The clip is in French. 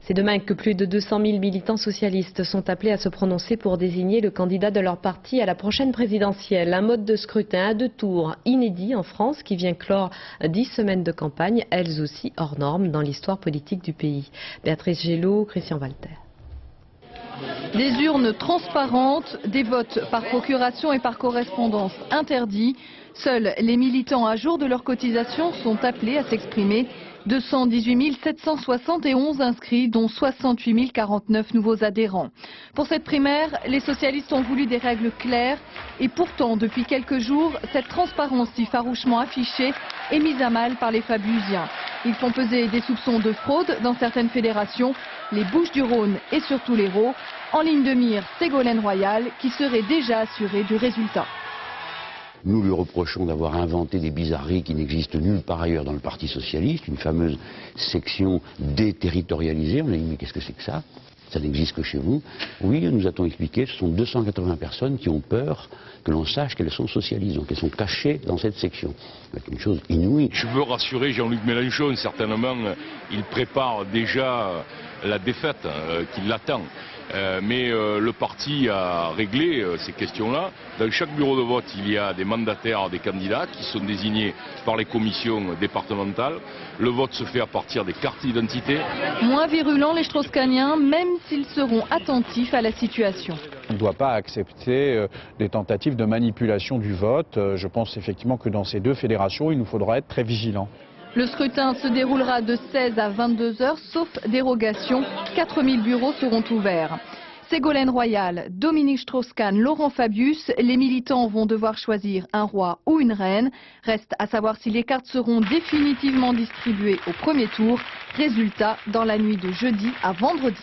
C'est demain que plus de 200 000 militants socialistes sont appelés à se prononcer pour désigner le candidat de leur parti à la prochaine présidentielle. Un mode de scrutin à 2 tours inédit en France qui vient clore 10 semaines de campagne, elles aussi hors normes dans l'histoire politique du pays. Béatrice Gellot, Christian Walter. Des urnes transparentes, des votes par procuration et par correspondance interdits. Seuls les militants à jour de leur cotisation sont appelés à s'exprimer. 218 771 inscrits, dont 68 049 nouveaux adhérents. Pour cette primaire, les socialistes ont voulu des règles claires et pourtant, depuis quelques jours, cette transparence si farouchement affichée est mise à mal par les Fabusiens. Ils font peser des soupçons de fraude dans certaines fédérations, les Bouches-du-Rhône et surtout l'Hérault. En ligne de mire, Ségolène Royal, qui serait déjà assurée du résultat. Nous lui reprochons d'avoir inventé des bizarreries qui n'existent nulle part ailleurs dans le Parti socialiste, une fameuse section déterritorialisée. On a dit mais qu'est-ce que c'est que ça? Ça n'existe que chez vous. Oui, nous a-t-on expliqué, ce sont 280 personnes qui ont peur que l'on sache qu'elles sont socialistes, donc elles sont cachées dans cette section. C'est une chose inouïe. Je veux rassurer Jean-Luc Mélenchon, certainement il prépare déjà la défaite qui l'attend. Mais le parti a réglé ces questions-là. Dans chaque bureau de vote, il y a des mandataires, des candidats qui sont désignés par les commissions départementales. Le vote se fait à partir des cartes d'identité. Moins virulents les Strauss-Kahniens, même s'ils seront attentifs à la situation. On ne doit pas accepter des tentatives de manipulation du vote. Je pense effectivement que dans ces deux fédérations, il nous faudra être très vigilants. Le scrutin se déroulera de 16 à 22 heures, sauf dérogation. 4000 bureaux seront ouverts. Ségolène Royal, Dominique Strauss-Kahn, Laurent Fabius, les militants vont devoir choisir un roi ou une reine. Reste à savoir si les cartes seront définitivement distribuées au premier tour. Résultat dans la nuit de jeudi à vendredi.